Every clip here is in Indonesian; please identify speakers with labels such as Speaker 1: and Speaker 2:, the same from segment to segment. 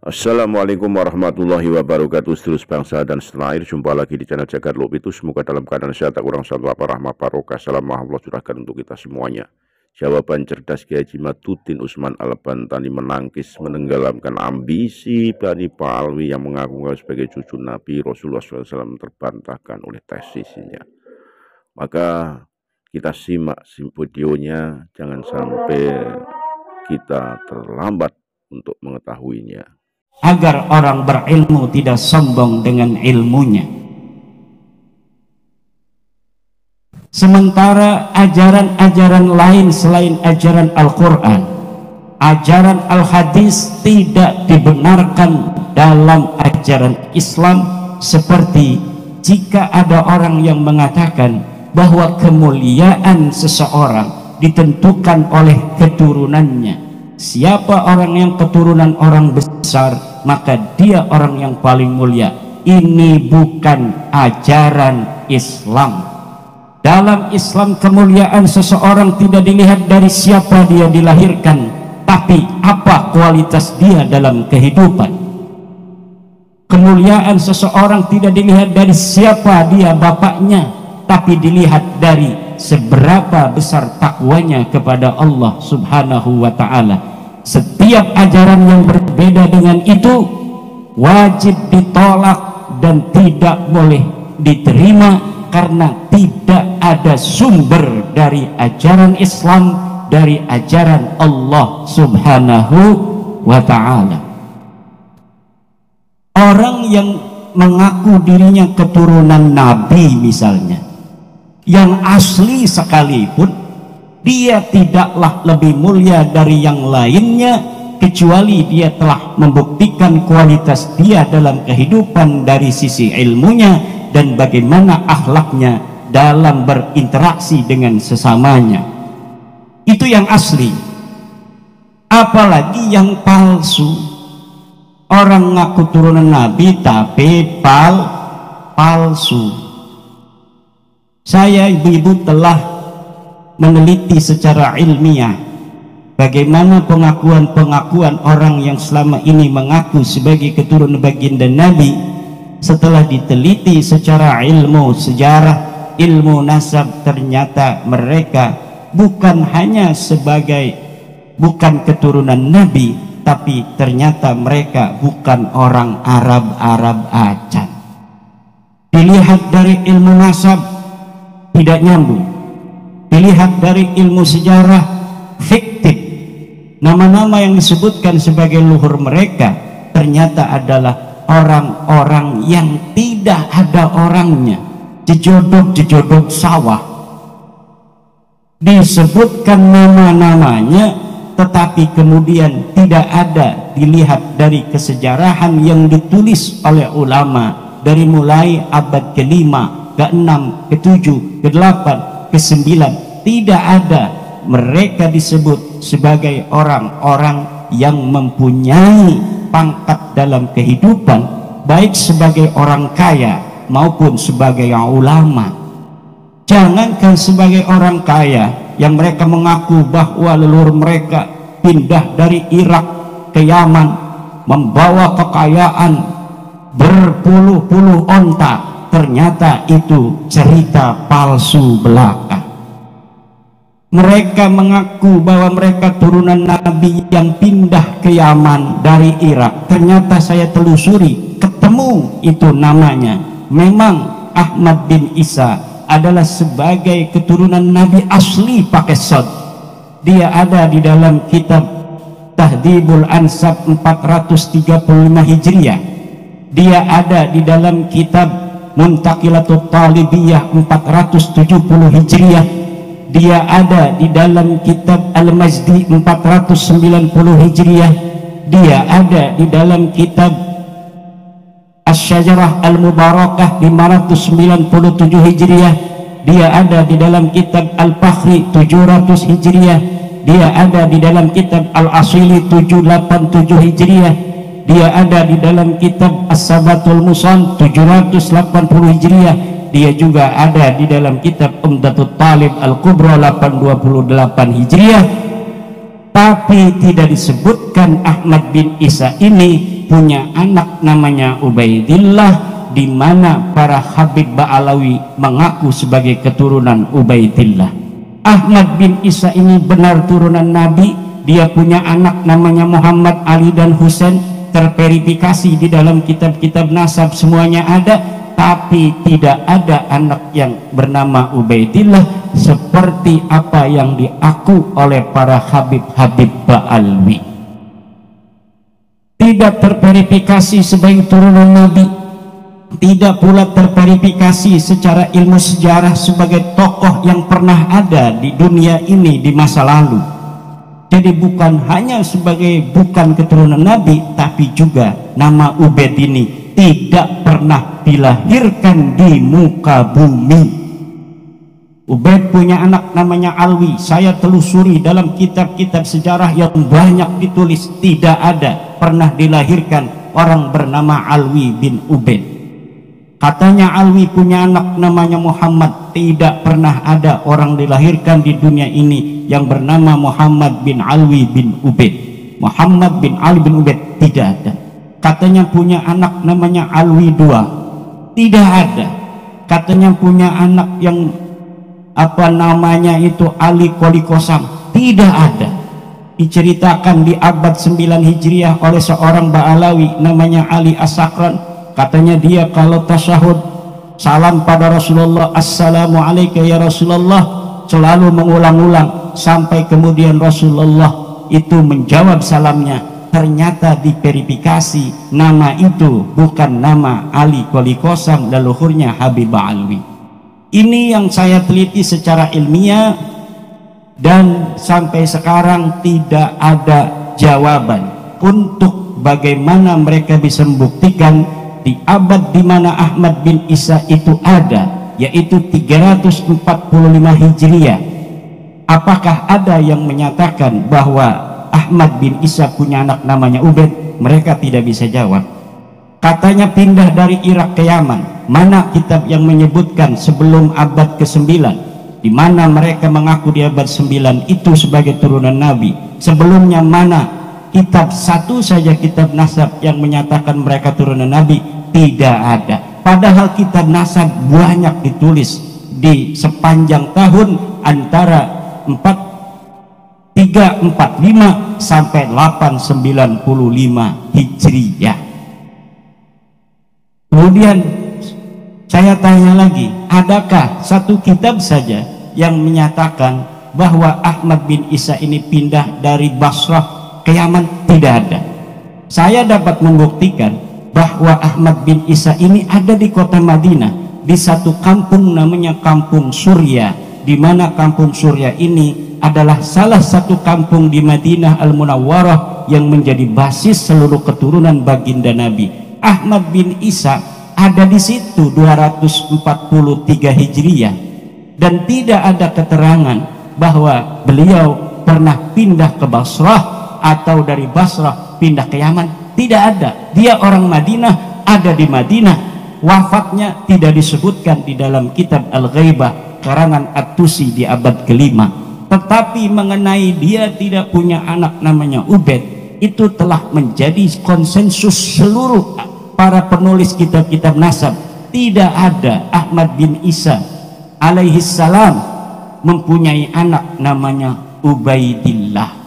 Speaker 1: Assalamualaikum warahmatullahi wabarakatuh. Seterus bangsa dan setanah air, jumpa lagi di channel Jagat Lob itu. Semoga dalam keadaan sehat, tak kurang satu apa rahmat barokah. Salam Allah curahkan untuk kita semuanya. Jawaban cerdas Kiai Haji Maduddin Usman Al-Bantani menangkis menenggelamkan ambisi Bani Palwi yang mengaku sebagai cucu Nabi Rasulullah SAW terbantahkan oleh tesisnya. Maka kita simak videonya, jangan sampai kita terlambat untuk mengetahuinya.
Speaker 2: Agar orang berilmu tidak sombong dengan ilmunya. Sementara ajaran-ajaran lain selain ajaran Al-Quran, ajaran Al-Hadis tidak dibenarkan dalam ajaran Islam. Seperti jika ada orang yang mengatakan bahwa kemuliaan seseorang ditentukan oleh keturunannya. Siapa orang yang keturunan orang besar, maka dia orang yang paling mulia. Ini bukan ajaran Islam. Dalam Islam kemuliaan seseorang tidak dilihat dari siapa dia dilahirkan, tapi apa kualitas dia dalam kehidupan. Kemuliaan seseorang tidak dilihat dari siapa dia bapaknya, tapi dilihat dari seberapa besar takwanya kepada Allah Subhanahu wa ta'ala. Setiap ajaran yang berbeda dengan itu wajib ditolak dan tidak boleh diterima, karena tidak ada sumber dari ajaran Islam, dari ajaran Allah Subhanahu wa ta'ala. Orang yang mengaku dirinya keturunan Nabi misalnya, yang asli sekalipun, dia tidaklah lebih mulia dari yang lainnya, kecuali dia telah membuktikan kualitas dia dalam kehidupan dari sisi ilmunya dan bagaimana akhlaknya dalam berinteraksi dengan sesamanya. Itu yang asli. Apalagi yang palsu. Orang ngaku turunan Nabi tapi palsu. Saya ibu-ibu telah meneliti secara ilmiah bagaimana pengakuan-pengakuan orang yang selama ini mengaku sebagai keturunan baginda Nabi. Setelah diteliti secara ilmu sejarah, ilmu nasab, ternyata mereka bukan hanya bukan keturunan Nabi, tapi ternyata mereka bukan orang Arab acan. Dilihat dari ilmu nasab tidak nyambung, dilihat dari ilmu sejarah fiktif. Nama-nama yang disebutkan sebagai luhur mereka ternyata adalah orang-orang yang tidak ada orangnya, jejodok sawah. Disebutkan nama-namanya, tetapi kemudian tidak ada dilihat dari kesejarahan yang ditulis oleh ulama dari mulai abad ke-5, ke-6, ke-7, ke-8, ke-9. Tidak ada mereka disebut sebagai orang-orang yang mempunyai pangkat dalam kehidupan, baik sebagai orang kaya maupun sebagai ulama. Jangankan sebagai orang kaya yang mereka mengaku bahwa leluhur mereka pindah dari Irak ke Yaman membawa kekayaan berpuluh-puluh onta, ternyata itu cerita palsu belaka. Mereka mengaku bahwa mereka turunan Nabi yang pindah ke Yaman dari Irak. Ternyata saya telusuri, ketemu itu namanya. Memang Ahmad bin Isa adalah sebagai keturunan Nabi asli pakai sod. Dia ada di dalam kitab Tahdhibul Ansab 435 Hijriah. Dia ada di dalam kitab Muntaqilatut Talibiyah 470 Hijriah. Dia ada di dalam kitab Al-Majdi 490 Hijriah. Dia ada di dalam kitab Asy-Syajarah Al-Mubarakah 597 Hijriah. Dia ada di dalam kitab Al-Fakhri 700 Hijriah. Dia ada di dalam kitab Al-Asili 787 Hijriah. Dia ada di dalam kitab As-Sabatul Musan 780 Hijriah. Dia juga ada di dalam kitab Umdatut Talib Al-Kubra 828 Hijriah. Tapi tidak disebutkan Ahmad bin Isa ini punya anak namanya Ubaidillah, di mana para Habib Ba'alawi mengaku sebagai keturunan Ubaidillah. Ahmad bin Isa ini benar turunan Nabi, dia punya anak namanya Muhammad, Ali dan Husain, terverifikasi di dalam kitab-kitab nasab semuanya ada, tapi tidak ada anak yang bernama Ubaidillah seperti apa yang diaku oleh para Habib-Habib Ba'alawi. Tidak terverifikasi sebagai turunan Nabi, tidak pula terverifikasi secara ilmu sejarah sebagai tokoh yang pernah ada di dunia ini di masa lalu. Jadi bukan hanya sebagai bukan keturunan Nabi, tapi juga nama Ubaid ini tidak pernah dilahirkan di muka bumi. Ubaid punya anak namanya Alwi. Saya telusuri dalam kitab-kitab sejarah yang banyak ditulis, tidak ada pernah dilahirkan orang bernama Alwi bin Ubaid. Katanya Alwi punya anak namanya Muhammad, tidak pernah ada orang dilahirkan di dunia ini yang bernama Muhammad bin Alwi bin Ubaid. Muhammad bin Ali bin Ubaid tidak ada. Katanya punya anak namanya Alwi II, tidak ada. Katanya punya anak yang apa namanya itu Ali Kolikosam, tidak ada. Diceritakan di abad 9 Hijriah oleh seorang Ba'alawi namanya Ali As-Sakran. Katanya dia kalau tasyahud salam pada Rasulullah, assalamualaikum ya Rasulullah, selalu mengulang-ulang sampai kemudian Rasulullah itu menjawab salamnya. Ternyata diverifikasi nama itu bukan nama Ali Kolikosam, leluhurnya Habib Ba'alawi. Ini yang saya teliti secara ilmiah dan sampai sekarang tidak ada jawaban untuk bagaimana mereka bisa membuktikan di abad di mana Ahmad bin Isa itu ada, yaitu 345 Hijriah. Apakah ada yang menyatakan bahwa Ahmad bin Isa punya anak namanya Ubaid? Mereka tidak bisa jawab. Katanya pindah dari Irak ke Yaman. Mana kitab yang menyebutkan sebelum abad ke-9, di mana mereka mengaku di abad 9 itu sebagai turunan Nabi? Sebelumnya mana kitab satu saja kitab nasab yang menyatakan mereka turunan Nabi? Tidak ada. Padahal kitab nasab banyak ditulis di sepanjang tahun antara 345 sampai 895 Hijriah. Kemudian saya tanya lagi, adakah satu kitab saja yang menyatakan bahwa Ahmad bin Isa ini pindah dari Basrah ke Yaman? Tidak ada. Saya dapat membuktikan bahwa Ahmad bin Isa ini ada di kota Madinah, di satu kampung namanya Kampung Surya, di mana Kampung Surya ini adalah salah satu kampung di Madinah Al-Munawwarah yang menjadi basis seluruh keturunan baginda Nabi. Ahmad bin Isa ada di situ 243 Hijriah, dan tidak ada keterangan bahwa beliau pernah pindah ke Basrah atau dari Basrah pindah ke Yaman. Tidak ada. Dia orang Madinah, ada di Madinah. Wafatnya tidak disebutkan di dalam kitab Al-Ghaibah karangan At-Tusi di abad ke-5. Tetapi mengenai dia tidak punya anak namanya Ubaid, itu telah menjadi konsensus seluruh para penulis kitab-kitab nasab. Tidak ada Ahmad bin Isa alaihi salam mempunyai anak namanya Ubaidillah.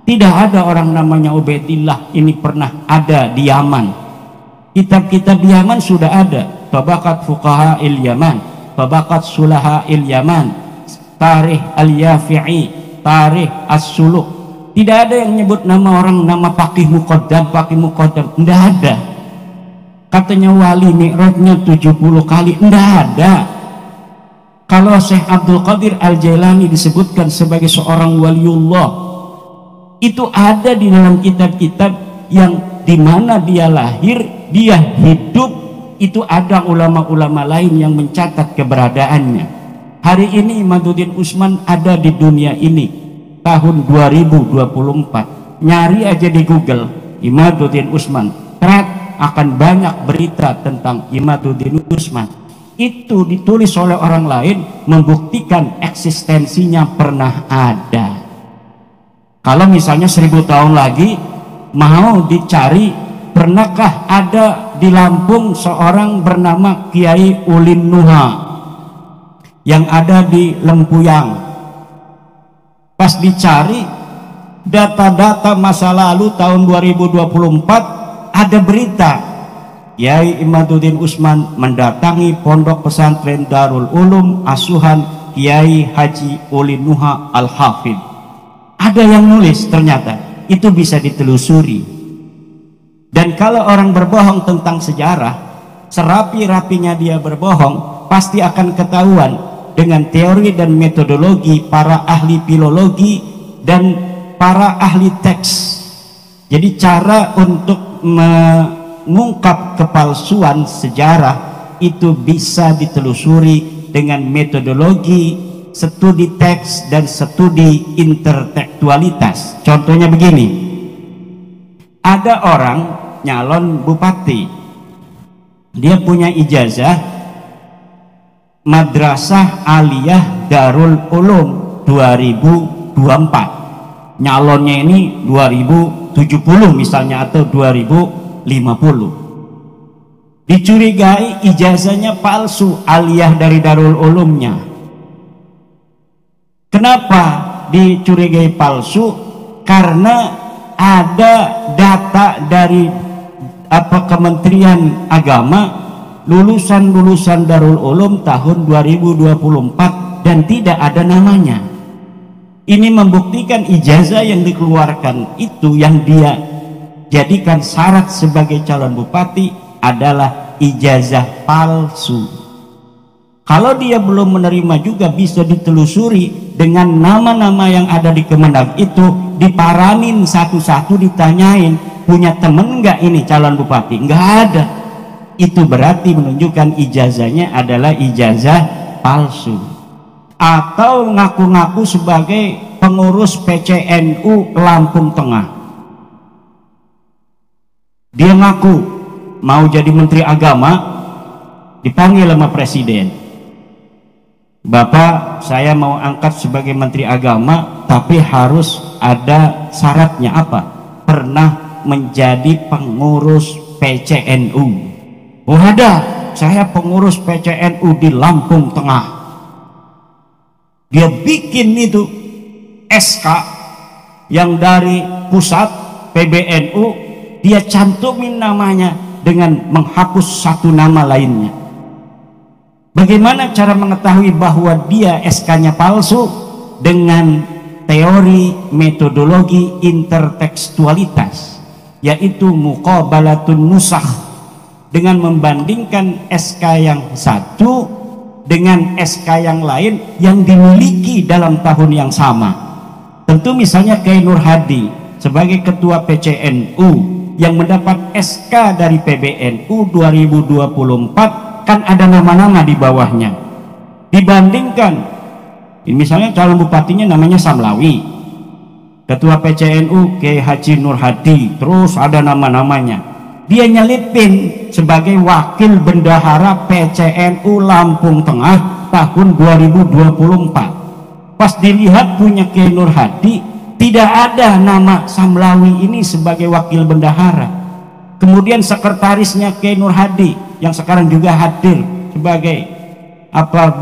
Speaker 2: Tidak ada orang namanya Ubaidillah ini pernah ada di Yaman. Kitab-kitab di Yaman sudah ada, Tabaqat Fuqaha il Yaman, Tabaqat Sulaha il Yaman, Tarikh Al-Yafi'i, Tarikh As-Suluk. Tidak ada yang nyebut nama orang nama Faqih Muqaddam, Faqih Muqaddam. Tidak ada. Katanya wali mi'rajnya 70 kali. Tidak ada. Kalau Syekh Abdul Qadir Al-Jailani disebutkan sebagai seorang waliullah, itu ada di dalam kitab-kitab yang dimana dia lahir, dia hidup, itu ada ulama-ulama lain yang mencatat keberadaannya. Hari ini Imaduddin Usman ada di dunia ini tahun 2024. Nyari aja di Google Imaduddin Usman, akan banyak berita tentang Imaduddin Usman. Itu ditulis oleh orang lain, membuktikan eksistensinya pernah ada. Kalau misalnya 1000 tahun lagi mau dicari pernahkah ada di Lampung seorang bernama Kiai Ulin Nuha yang ada di Lempuyang? Pas dicari data-data masa lalu tahun 2024, ada berita Kiai Imaduddin Usman mendatangi pondok pesantren Darul Ulum asuhan Kiai Haji Ulin Nuha Al-Hafidh. Ada yang nulis, ternyata itu bisa ditelusuri. Dan kalau orang berbohong tentang sejarah, serapi-rapinya dia berbohong, pasti akan ketahuan dengan teori dan metodologi para ahli filologi dan para ahli teks. Jadi cara untuk mengungkap kepalsuan sejarah itu bisa ditelusuri dengan metodologi studi teks dan studi intertekstualitas. Contohnya begini, ada orang nyalon bupati, dia punya ijazah Madrasah Aliyah Darul Ulum 2024, nyalonnya ini 2070 misalnya atau 2050. Dicurigai ijazahnya palsu, aliyah dari Darul Ulumnya. Kenapa dicurigai palsu? Karena ada data dari Kementerian Agama, lulusan-lulusan Darul Ulum tahun 2024 dan tidak ada namanya. Ini membuktikan ijazah yang dikeluarkan itu, yang dia jadikan syarat sebagai calon bupati, adalah ijazah palsu. Kalau dia belum menerima juga bisa ditelusuri dengan nama-nama yang ada di Kemenag itu, diparanin satu-satu, ditanyain, punya temen nggak ini calon bupati? Nggak ada. Itu berarti menunjukkan ijazahnya adalah ijazah palsu. Atau ngaku-ngaku sebagai pengurus PCNU Lampung Tengah. Dia ngaku mau jadi menteri agama, dipanggil sama presiden, Bapak, saya mau angkat sebagai menteri agama, tapi harus ada syaratnya. Apa? Pernah menjadi pengurus PCNU. Oh ada, saya pengurus PCNU di Lampung Tengah. Dia bikin itu SK yang dari pusat PBNU, dia cantumin namanya dengan menghapus satu nama lainnya. Bagaimana cara mengetahui bahwa dia SK-nya palsu? Dengan teori metodologi intertekstualitas, yaitu muqabalatun nusakh, dengan membandingkan SK yang satu dengan SK yang lain yang dimiliki dalam tahun yang sama. Tentu misalnya Kiai Nur Hadi sebagai ketua PCNU yang mendapat SK dari PBNU 2024, kan ada nama-nama di bawahnya. Dibandingkan misalnya calon bupatinya namanya Samlawi, ketua PCNU Kiai Haji Nur Hadi, terus ada nama-namanya. Dia nyelipin sebagai wakil bendahara PCNU Lampung Tengah tahun 2024. Pas dilihat punya Kiai Nur Hadi, tidak ada nama Samlawi ini sebagai wakil bendahara. Kemudian sekretarisnya Kiai Nur Hadi yang sekarang juga hadir sebagai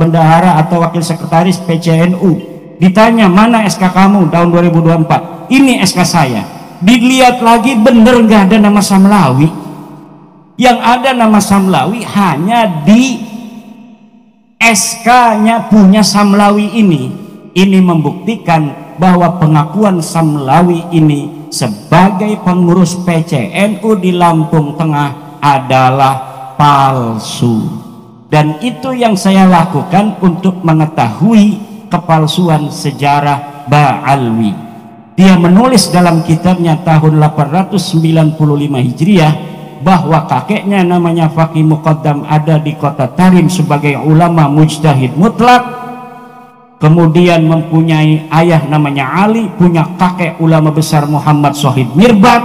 Speaker 2: bendahara atau wakil sekretaris PCNU, ditanya, mana SK kamu tahun 2024? Ini SK saya. Dilihat lagi, bener nggak ada nama Samlawi. Yang ada nama Samlawi hanya di SK-nya punya Samlawi ini. Ini membuktikan bahwa pengakuan Samlawi ini sebagai pengurus PCNU di Lampung Tengah adalah palsu. Dan itu yang saya lakukan untuk mengetahui kepalsuan sejarah Ba'alwi. Dia menulis dalam kitabnya tahun 895 Hijriah bahwa kakeknya namanya Faqih Muqaddam ada di kota Tarim sebagai ulama mujtahid mutlak. Kemudian mempunyai ayah namanya Ali, punya kakek ulama besar Muhammad Shahid Mirbad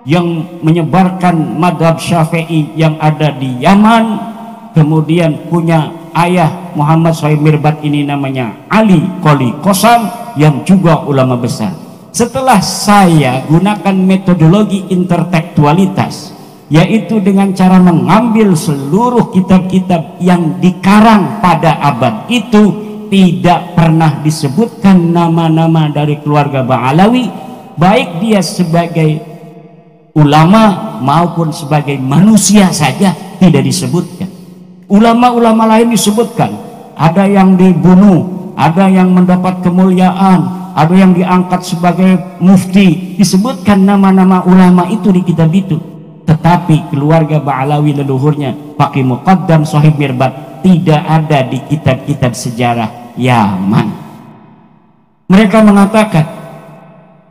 Speaker 2: yang menyebarkan madhab Syafi'i yang ada di Yaman. Kemudian punya ayah Muhammad Shahid Mirbad ini namanya Ali Qoli Qosam yang juga ulama besar. Setelah saya gunakan metodologi intertekstualitas, yaitu dengan cara mengambil seluruh kitab-kitab yang dikarang pada abad itu, tidak pernah disebutkan nama-nama dari keluarga Ba'alawi, baik dia sebagai ulama maupun sebagai manusia saja tidak disebutkan. Ulama-ulama lain disebutkan, ada yang dibunuh, ada yang mendapat kemuliaan, ada yang diangkat sebagai mufti, disebutkan nama-nama ulama itu di kitab itu. Tetapi keluarga Ba'alawi leluhurnya Faqih Muqaddam Shahib Mirbat tidak ada di kitab-kitab sejarah Yaman. Mereka mengatakan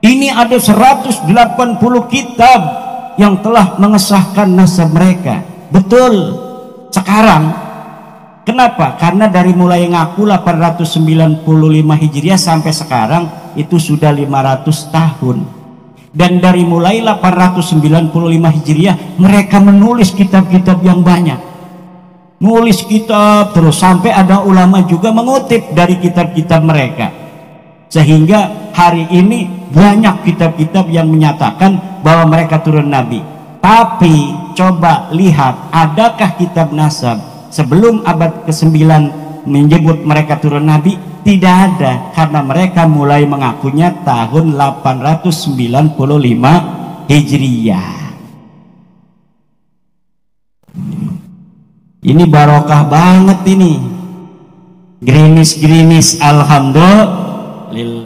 Speaker 2: ini ada 180 kitab yang telah mengesahkan nasab mereka. Betul. Sekarang kenapa? Karena dari mulai ngaku 895 Hijriah sampai sekarang itu sudah 500 tahun. Dan dari mulai 895 Hijriah mereka menulis kitab-kitab yang banyak. Nulis kitab terus sampai ada ulama juga mengutip dari kitab-kitab mereka. Sehingga hari ini banyak kitab-kitab yang menyatakan bahwa mereka turun nabi. Tapi coba lihat, adakah kitab nasab sebelum abad ke-9 menyebut mereka turun nabi? Tidak ada, karena mereka mulai mengakunya tahun 895 Hijriah. Ini barokah banget ini. Gerimis-gerimis, alhamdulillah.